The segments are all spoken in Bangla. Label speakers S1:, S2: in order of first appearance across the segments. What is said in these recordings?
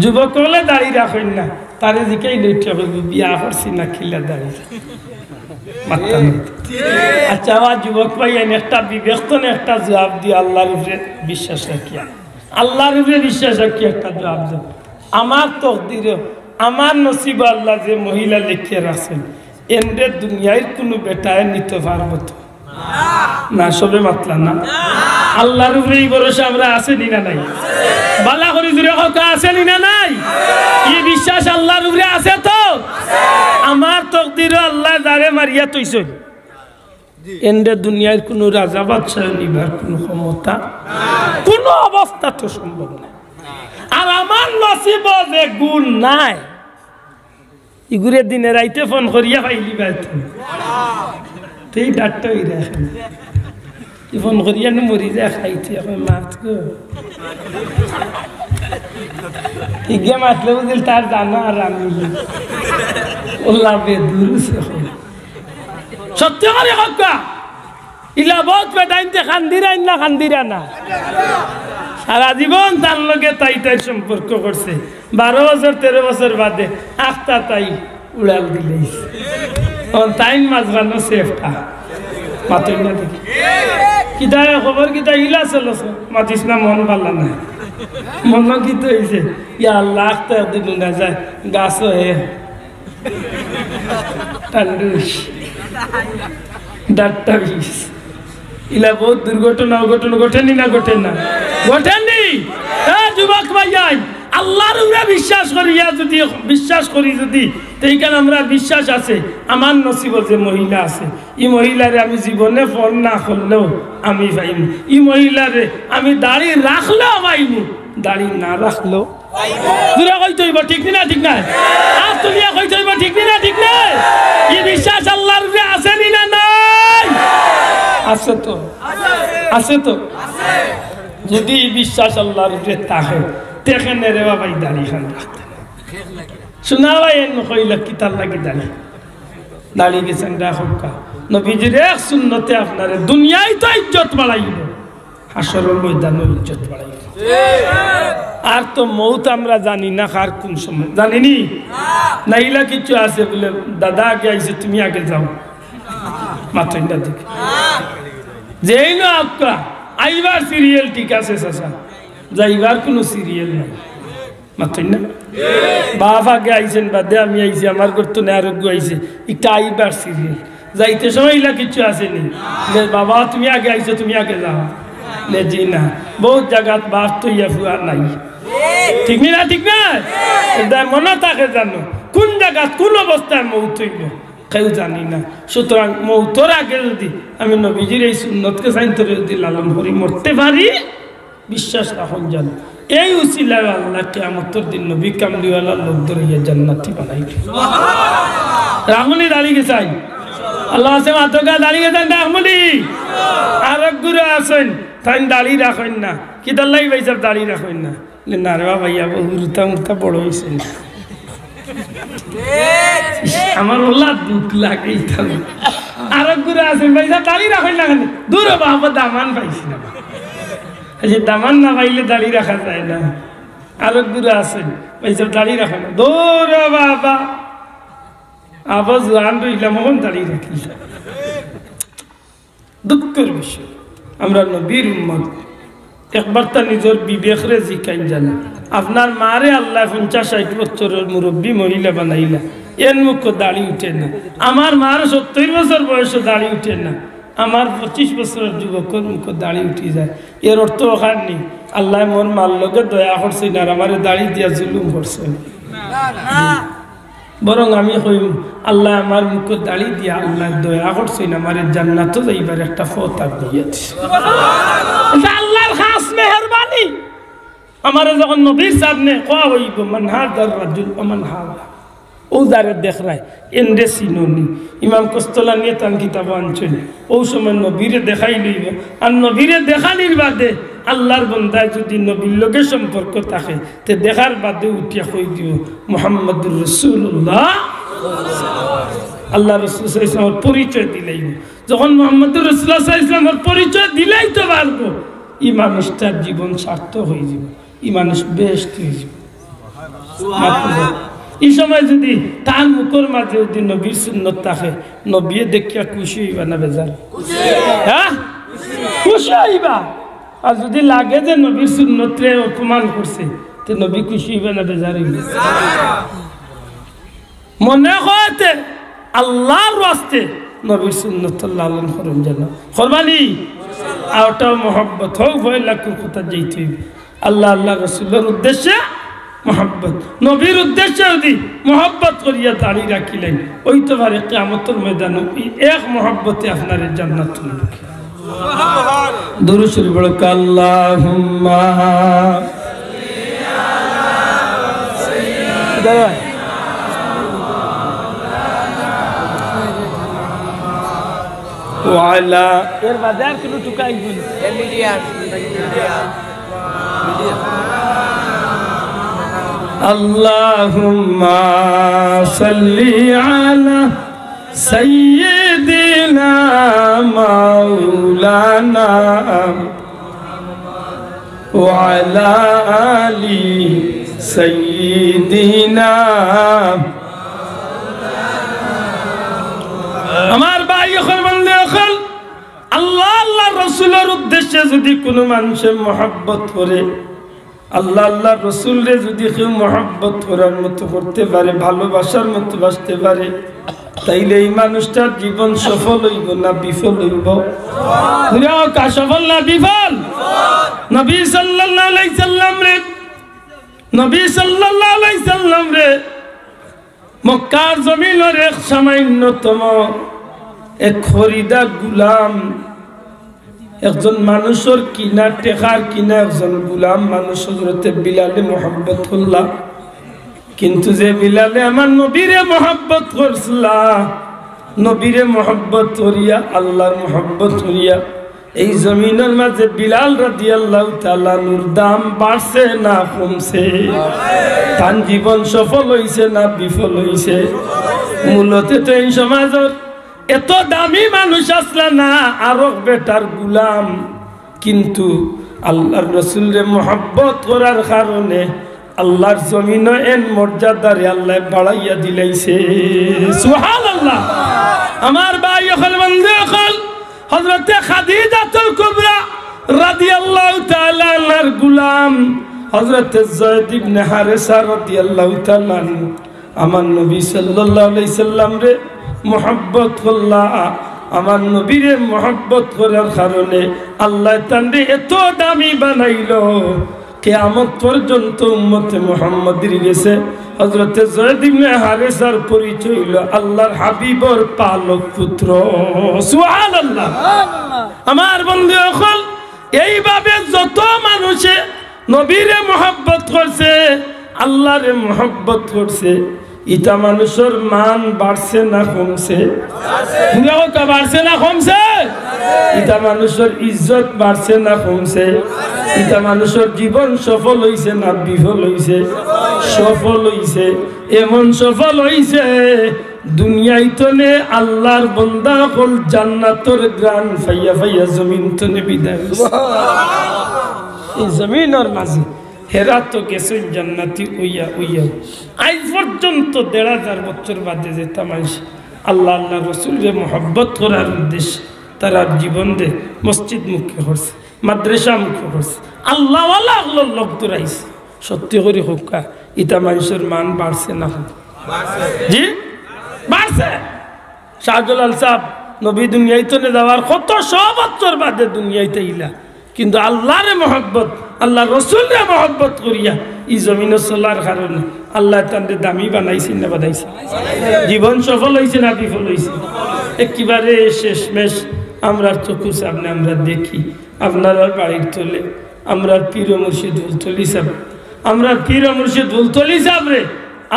S1: যুবক হলে দাড়ি রাখেন না, তারে দিকেই লইতে হবে বিয়া করছি না খিলা দাড়ি। আচ্ছা আমার যুবক ভাই একটা বিবেক তো একটা জবাব দিয়ে আল্লাহর উপরে বিশ্বাস রাখিয়া, আল্লাহর উপরে বিশ্বাস রাখি একটা জবাব দেব। আমার তকদিরে আমার নসিব আল্লাহ যে মহিলা লিখিয়ে রাখছেন এন্ডে দুনিয়ার কোনো বেটায় নিতে পারবো তো না, সবে মাতলা না। আল্লাহর উপরে এই ভরসা আমরা আছে না নাই? বালা করি জুড়ে কথা আছে না নাই? এই বিশ্বাস আল্লাহর উপরে আছে তো? আমার তকদিরে আল্লাহ যারে মারিয়া তৈছে এন্ডে দুনিয়ার কোনো রাজা বাদশাহ নিবার কোনো ক্ষমতা কোনো অবস্থা তো সম্ভব না। আর আমার নসিব যে গুণ নাই ইগুরে দিনে রাইতে ফোন করিয়া পাইলি বাইতে তেই ডাক্তার রাখেন ফোন করিয়া মরি যায় খাইতে মাছ গো ইগে মাতলে বুঝিল তার জানা আর আমি ওল্লা বেদুর সত্য করে হকা ইলা বহুত বেদাইনতে খান্দিরাইন না খান্দিরা না সারা জীবন তার লগে তাই তাই সম্পর্ক করছে 12 বছর 13 বছর বাদে আখতা তাই উড়াল দিলে তাইন মাঝখানো সেফটা মাতই না দেখি কিতা খবর কিতা ইলা চলছ মাতিস না মন ভালো না মন কি তো হয়েছে ইয়া আল্লাহ আখতা দিন না যায় গাছ হে টান্ডুস ডাক্তারিস ইলা বহুত দুর্ঘটনা অঘটন ঘটেনি না ঘটেন না ঘটেনি? যুবক ভাইয়াই আল্লাহর উপরে বিশ্বাস করিয়া যদি বিশ্বাস করি যদি এইখানে আমরা বিশ্বাস আছে আমার নসিব যে মহিলা আছে এই মহিলারে আমি জীবনে ফোন না করলেও আমি পাইনি, এই মহিলারে আমি দাড়ি রাখলেও পাইনি, দাড়ি না রাখলেও দূরে কইতে হইব ঠিক না ঠিক না? আর তুমি কইতে হইব ঠিক না ঠিক না? এই বিশ্বাস আল্লাহর উপরে আছে না নাই? আছে তো আছে তো। যদি বিশ্বাস আল্লাহর উপরে থাকে দেখেন রে বাবা দাড়ি খান রাখতে শোনা ভাই কইলা কি তার লাগে দাড়ি গেছেন রাখা নবীজির এক সুন্নতে আপনার দুনিয়ায় তো ইজ্জত বাড়াইল হাসরের ময়দানে ইজ্জত বাড়াইল। আর তো মৌত আমরা জানি না কার কোন সময় জানিনি নাইলা কিছু আছে বলে দাদা আগে আইসে তুমি আগে যাও মাত্র দেখে যেই না আপকা আইবার সিরিয়াল ঠিক আছে চাচা যাইবার কোনো সিরিয়াল নাই মাত্র না বাপ আগে আইসেন বাদে আমি আইসি আমার করতো না আরোগ্য আইসে একটা আইবার সিরিয়াল যাইতে সময় ইলা কিছু আসেনি বাবা তুমি আগে আইসো তুমি আগে যাও জি না বহুত জায়গাত বাপ তো ইয়া ফুয়া নাই ঠিক না ঠিক না মনে থাকে জানো কোন জায়গাত কোন অবস্থায় মৌত হইব কেউ জানি না। সুতরাং মৌতর আগে যদি আমি নবীজির এই সুন্নতকে সাইন্তরে যদি লালন করি মরতে পারি বিশ্বাস রাখুন জানো এই উসিলায় আল্লাহ কিয়ামতের দিন নবী কামলিওয়ালা লোক ধরে জান্নাতি বানাইবে। রাহমনি দাঁড়িয়ে চাই আল্লাহ আছে মাতকা দাঁড়িয়ে যান রাহমনি আর এক গুরু আছেন তাই দাঁড়িয়ে রাখেন না কি দাল্লাই ভাই সব দাঁড়িয়ে রাখেন না না রে ভাইয়া বহুরতা মুরতা বড় হয়েছে আমার ওলা দুঃখ লাগে আর এক গুরু আছেন ভাই সব দাঁড়িয়ে রাখেন না দূর বাবা দামান পাইছি না দামান না পাইলে দাঁড়িয়ে রাখা যায় না। আর এক গুরু আছেন ভাই সব দাঁড়িয়ে রাখেন না দূর বাবা আবার জোয়ান রইলাম এখন দাঁড়িয়ে রাখি দুঃখের বিষয় আমরা নবীর উম্মত একবার তার নিজের বিবেকরে জিকাইন জানা আপনার মারে আল্লাহ 50-60 বছরের মুরব্বী মহিলা বানাইলা এর মুখ দাড়ি উঠে না, আমার মার 70 বছর বয়সে দাড়ি উঠে না, আমার 25 বছরের যুবকের মুখ দাড়ি উঠে যায়। এর অর্থ ওখান নেই আল্লাহ মোর মার লোকে দয়া করছে না আমার দাড়ি দিয়া জুলুম করছে বরং আমি কই আল্লাহ আমার মুখ দাড়ি দিয়া আল্লাহ দয়া করছে না আমার জান্নাত যাইবার একটা ফত দিয়েছে আল্লাহর খাস মেহেরবানি। আমার যখন নবীর সামনে কোয়া হইব মান হাদার রাজুল ওমান হাদা ও যারে দেখ রায় এন্ডে সিনোনি ইমাম কস্তলানি তান কিতাব আনছেন ও সময় নবীরে দেখাই লইব আর নবীরে দেখানির বাদে আল্লাহর বন্দায় যদি নবীর লগে সম্পর্ক থাকে তে দেখার বাদে উঠিয়া কই দিব মুহাম্মদুর রাসূলুল্লাহ। আল্লাহ রাসূল সাল্লাল্লাহু আলাইহি ওয়াসাল্লামের পরিচয় দিলেই যখন মুহাম্মদুর রাসূলুল্লাহ সাল্লাল্লাহু আলাইহি ওয়াসাল্লামের পরিচয় দিলেই তো পারবো এই মানুষটার জীবন সার্থক হয়ে যাবে, এই মানুষ বেহেশত হয়ে যাবে। এই সময় যদি তার মুখের মাঝে যদি নবীর সুন্নত থাকে, নবী দেখিয়া খুশি হইবা না বেজার? হ্যাঁ, খুশি হইবা। আর যদি লাগে যে নবীর সুন্নতরে অপমান করছে, তো নবী খুশি হইবা না বেজার হইবা? মনে হতে আল্লাহর রাস্তে নবীর সুন্নত লালন করুন যেন করবানি। আর ওটাও মহব্বত হোক, ভয় লাখের কথা যেতে হইবে। আল্লাহ আল্লাহ রসুলের উদ্দেশ্যে মহব্বত, নবীর উদ্দেশ্যে যদি মহব্বত করিয়া দাঁড়িয়ে রাখিলেন, ওই তো পারে কিয়ামতের ময়দানে এক মহব্বতে আপনার জান্নাত হইবে। দুরূদ শরীফ পড়ো। আল্লাহুম্মা ওয়ালা এর বাজার কিলো টুকাই বল মিডিয়ার আল্লাহুম্মা সাল্লি আলা সাইয়্যিদিনা মাওলানা ওয়া আলা আলি সাইয়্যিদিনা। আমার ভাই এখন বললে এখন আল্লাহ আল্লাহ রসুলের উদ্দেশ্যে যদি কোনো মানুষের মহব্বত করে, আল্লাহ আল্লাহ রসুলরে যদি কেউ মহব্বত করার মতো করতে পারে, ভালোবাসার মতো বাসতে পারে, তাইলে এই মানুষটার জীবন সফল হইব না বিফল হইব? সফল না বিফল? নবী সাল্লাল্লাহু আলাইহি সাল্লাম রে মক্কার জমিনের এক সামান্যতম এক খরিদা গুলাম, একজন মানুষের কিনা টেকার কিনা একজন গুলাম মানুষ হযরতে বিলালে মহব্বত করলা। কিন্তু যে বিলালে আমার নবীরে মহব্বত করছিলা, নবীরে মহব্বত করিয়া আল্লাহর মহব্বত করিয়া এই জমিনের মাঝে বিলাল রাদিয়াল্লাহু তাআলা নূর দাম বাড়ছে না কমছে? তার জীবন সফল হইছে না বিফল হইছে? মূলত তো এই সমাজের এত দামি মানুষ আসলা না, আরো বেটার গুলাম, কিন্তু আল্লাহর রসুলরে মহব্বত করার কারণে আল্লাহর জমিনে এন মর্যাদারে আল্লাহ বাড়াইয়া দিলাইছে। সুবহানাল্লাহ। আমার ভাই হল বন্ধু হল হযরতে খাদিজাতুল কুবরা রাদিয়াল্লাহু তাআলা আনহার গুলাম হযরতে যায়েদ ইবনে হারেসা রাদিয়াল্লাহু তাআলা আমার নবী সাল্লাল্লাহু আলাইহি সাল্লাম রে মহব্বত করলা। আমার নবীরে মহব্বত করার কারণে আল্লাহ তাঁরে এত দামি বানাইলো, কিয়ামত পর্যন্ত উম্মতে মুহাম্মাদের গেছে হযরতে যায়েদ ইবনে হারেসার পরিচয় হলো আল্লাহর হাবিবর পালক পুত্র। সুবহানাল্লাহ। আমার বন্ধু সকল, এইভাবে যত মানুষে নবীরে মহব্বত করছে, আল্লাহরে মহব্বত করছে, ইটা মানুষের মান বাড়ছে না কমছে? বাড়ছে না কমছে? ইটা মানুষের ইজ্জত বাড়ছে না কমছে? ইটা মানুষের জীবন সফল হইছে না বিফল হইছে? সফল হইছে। এমন সফল হইছে দুনিয়ায় তনে আল্লাহর বান্দা হল জান্নাতের গ্রান ফাইয়া ফাইয়া জমিন তনে বিদায়। এই জমিনের মাঝে হেরা তো গেছেন জান্নাতি উইয়া উইয়া। আজ পর্যন্ত ১,৫০০ বছর বাদে যেটা মানুষ আল্লাহ আল্লাহ রসুলের মহব্বত করার উদ্দেশ্যে তারা জীবন দে মসজিদ মুখে করছে, মাদ্রাসা মুখে করছে, আল্লাহওয়ালা আল্লাহর লোক দৌড়াইছে। সত্যি করে হোকা ইটা মানুষের মান বাড়ছে না? জি বাড়ছে। শাহজালাল সাহেব নবী দুনিয়াইতে যাওয়ার কত ১০০ বছর বাদে দুনিয়াইতে ইলা, কিন্তু আল্লাহরে মহব্বত আল্লাহ রসুলের মহব্বত করিয়া এই জমিনে চলার কারণে আল্লাহ তাদের দামি বানাইছে না বানাইছে? জীবন সফল হয়েছে না বিফল হয়েছে? একেবারে শেষমেশ আমরা চকুর সামনে আমরা দেখি আপনারা বাড়ির তোলে আমরা পীর মুর্শিদ হুলতলি সাহেব, আমরা পীর মুর্শিদ হুলতলি সাহেব রে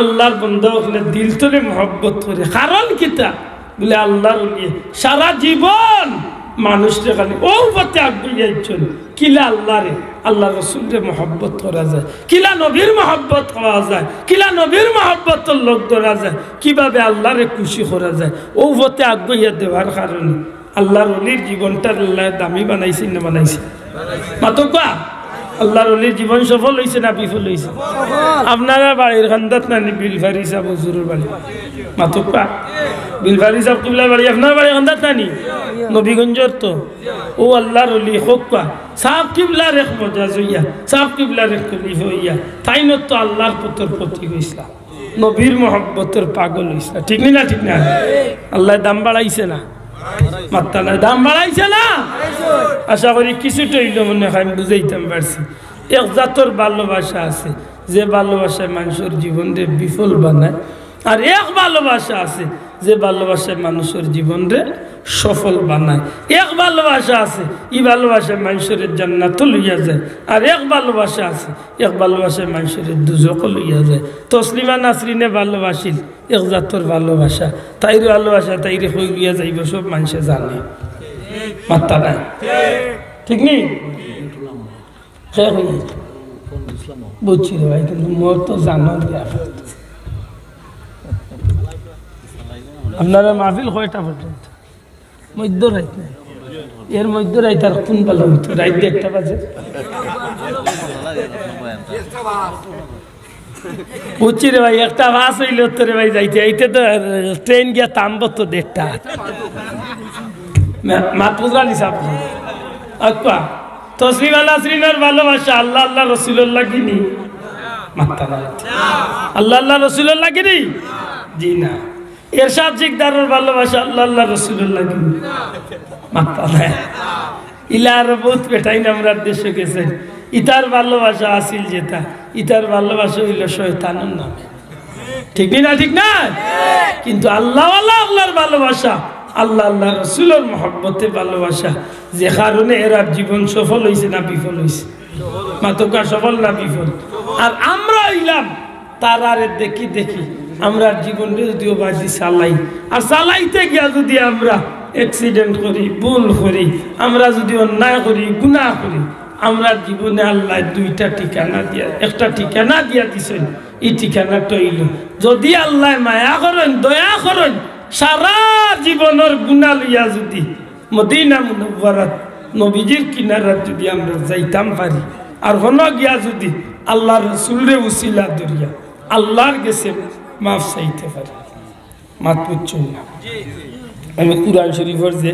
S1: আল্লাহর বন্ধা ওখানে দিল তোলে মহব্বত করে। কারণ কিতা বলে আল্লাহর সারা জীবন মানুষটা খালি ও পথে আগ্রহ কিলা আল্লাহরে আল্লাহ রসুলরে মহব্বত করা যায়, কিলা নবীর মহব্বত করা যায়, কিলা নবীর মহব্বত লোক ধরা যায়, কিভাবে আল্লাহরে খুশি করা যায়। ও পথে আগ্রহ দেওয়ার কারণে আল্লাহর অলির জীবনটা আল্লাহ দামি বানাইছে না বানাইছে? মাতো কা আল্লাহর ওলির জীবন সফল হয়েছে না বিফল হয়েছে? আপনারা বাড়ির খান্দাত নানি বিলফারি সাহেব হুজুরের বাড়ি মাতুকা বিলফারি সাহেব কিবলার বাড়ি আপনার বাড়ি খান্দাত নানি নবীগঞ্জর তো ও আল্লাহর ওলি হোক্কা সাহেব কিবলার এক মজা জইয়া সাহেব কিবলার এক কলিফ হইয়া তাই না তো আল্লাহর পুত্র প্রতি হইসলা নবীর মহব্বতের পাগল হইসলা ঠিক না ঠিক না? আল্লাহ দাম বাড়াইছে না মাত্তা না দাম বাড়াইছে না? আশা করি কিছুটা হইলো মনে হয় আমি বুঝাইতাম পারছি। এক জাতর ভালোবাসা আছে যে ভালোবাসায় মানুষের জীবনরে বিফল বানায়, আর এক ভালোবাসা আছে যে ভালোবাসায় মানুষের জীবনরে সফল বানায়। এক ভালোবাসা আছে এই ভালোবাসায় মানুষের জান্নাত লইয়া যায়, আর এক ভালোবাসা আছে এক ভালোবাসায় মানুষের দুজক লইয়া যায়। তসলিমা নাসরিনে ভালোবাসিল এক জাতর ভালোবাসা, তাইর ভালোবাসা তাইরে হই লইয়া যাইব সব মানুষে জানে মাত্তা নাই ঠিক নেই? বুঝছি রে ভাই, কিন্তু মোর তো জানো আপনারা মাহফিল কয়টা পর্যন্ত? মধ্য রাইত নাই, এর মধ্য রাইত আর কোন ভালো হইতো? রাইত 1টা বাজে বুঝছি রে ভাই, 1টা বাস হইলে তো রে ভাই যাইতে এইতে তো ট্রেন গিয়া থামবো তো 1:30 মাত বুঝলা নিস আপা তসলিম আল্লাহ শ্রীনের ভালোবাসা আল্লাহ আল্লাহ রসুল্লাহ কিনি মাত্তা না আল্লাহ আল্লাহ রসুল্লাহ কিনি জি না। এরশাদ জিকদারের ভালোবাসা আল্লাহ আল্লাহ রসুল্লাহ কিনি মাত্তা না। ইলার বহুত পেটাই আমরা দেশে গেছেন, ইতার ভালোবাসা আসিল যেটা, ইতার ভালোবাসা হইল শয়তানের নামে ঠিক না ঠিক না? কিন্তু আল্লাহ আল্লাহর ভালোবাসা আল্লাহ আল্লাহ রসুলের মহব্বতে ভালোবাসা, যে কারণে এরা জীবন সফল হয়েছে না বিফল হয়েছে? মাতকা সফল না বিফল? আর আমরা হইলাম তারারে দেখি দেখি আমরা জীবনটা যদিও বাজি চালাই, আর চালাইতে গিয়া যদি আমরা অ্যাক্সিডেন্ট করি, ভুল করি, আমরা যদি অন্যায় করি, গুনাহ করি, আমরা জীবনে আল্লাহ 2টা ঠিকানা দিয়া, একটা ঠিকানা দিয়া দিছেন। এই ঠিকানাটা হইল যদি আল্লাহ মায়া করেন দয়া করেন সারা জীবনের গুনাহ লইয়া যদি মদিনা মুনাওয়ারাত নবীজির কিনারাত যদি আমরা যাইতাম পারি, আর হন গিয়া যদি আল্লাহর রাসূলের উসিলা দরিয়া আল্লাহর কাছে মাফ চাইতে পারি, মাত বুঝছেন না? আমি কুরআন শরীফের যে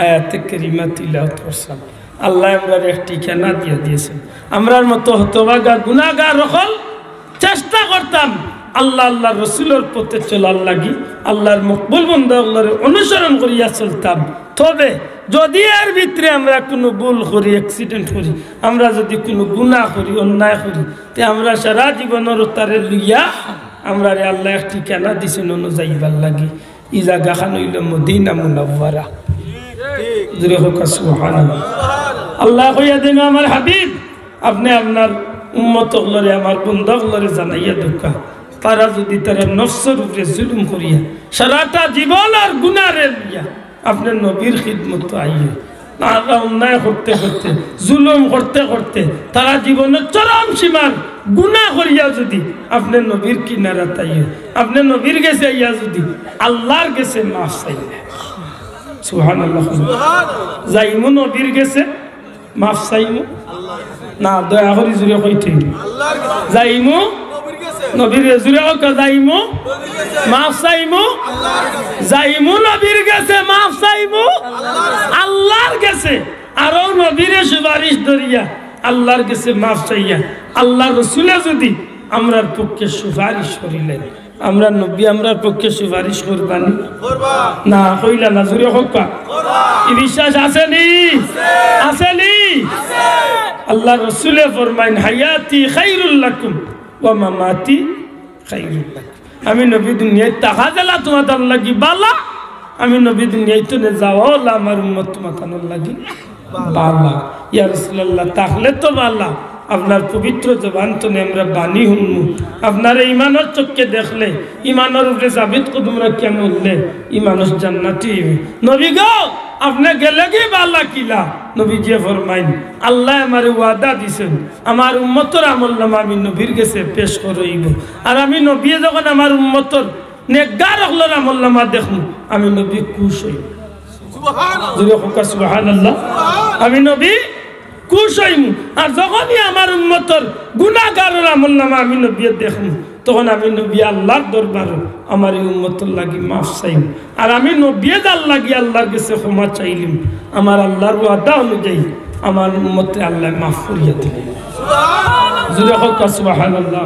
S1: আয়াতে কারিমা তিলাওয়াত করলাম, আল্লাহ আমরা এক ঠিকানা দিয়ে দিয়েছেন। আমরার মতো হতভাগা গুনাহগার হল চেষ্টা করতাম আল্লাহ আল্লাহ রসুলের পথে চলার লাগি, আল্লাহর মকবুল বান্দা আল্লাহর অনুসরণ করিয়া চলতাম। তবে যদি এর ভিতরে আমরা কোনো ভুল করি, অ্যাক্সিডেন্ট করি, আমরা যদি কোনো গুনাহ করি, অন্যায় করি, তে আমরা সারা জীবনের তারে লইয়া আমরা আল্লাহ এক ঠিকানা দিছেন অনুযায়ীবার লাগি। ই জায়গাখান হইল মদিনা মুনাওয়ারা। সুবহানাল্লাহ। আল্লাহ কইয়া দেন আমার হাবিব আপনি আপনার উম্মত হলরে আমার বন্ধা হলরে জানাইয়া দুঃখা, তারা যদি তারা নফসের উপরে জুলুম করিয়া সারাটা জীবন আর গুনারে লইয়া আপনার নবীর খিদমত আইয়ে তারা অন্যায় করতে করতে জুলুম করতে করতে তারা জীবনের চরম সীমার গুনাহ করিয়া যদি আপনার নবীর কিনারা তাইয়ে আপনার নবীর গেছে আইয়া যদি আল্লাহর গেছে মাফ চাইলে, সুবহানাল্লাহ, যাইমু নবীর গেছে মাফ চাইমু না, দয়া করি জুড়ে কইতে যাইমু নবীর জুড়ে যাইমু মাফ চাইমু, যাইমু নবীর গেছে মাফ চাইমু আল্লাহর গেছে, আরো নবীরে সুপারিশ ধরিয়া আল্লাহর গেছে মাফ চাইয়া আল্লাহ রসুলে যদি আমরার পক্ষে সুপারিশ করিলেন, আমরা নবী আমরার পক্ষে সুপারিশ করবানি না? কইলা না জুড়ে হোক, এই বিশ্বাস আসেনি? আসেনি? আল্লাহ রসুলে ফরমাইন হায়াতি খাইরুল লাকুম ওয়া মামাতি খাইরুল লাকুম। আমি নবী দুনিয়ায় তাহা দিলা তোমাদের লাগি বালা, আমি নবী দুনিয়ায় তো যাওয়া আমার উম্মত তোমাদের লাগি বালা। ইয়া রাসূলুল্লাহ তাহলে তো বালা, আপনার পবিত্র জবান তো আমরা বাণী শুনমু, আপনার ইমানের চোখকে দেখলে ইমানের উপরে সাবিত কদমরা কেমন ইমানুষ জান্নাতি নবী গো আপনি গেলে কি বালা কিলা? নবীজি ফরমাইন আল্লাহ আমার ওয়াদা দিছেন আমার উম্মতর আমলনামা আমি নবীর কাছে পেশ করইব, আর আমি নবী যখন আমার উম্মতর নেকগার হলর আমলনামা দেখুন আমি নবী খুশ হইব। সুবহানাল্লাহ, সুবহানাল্লাহ। আমি নবী খুশ হইমু আর যখনই আমার উম্মতর গুনাহগারের আমলনামা আমি নবী দেখমু তখন আমি নবী আল্লাহর দরবার আমার এই উম্মতর লাগি মাফ চাইম আর আমি নবী লাগি আল্লাহর কাছে ক্ষমা চাইলিম আমার আল্লাহর ওয়াদা অনুযায়ী আমার উম্মতে আল্লাহ মাফ করিয়া দিলেন সুবহানাল্লাহ।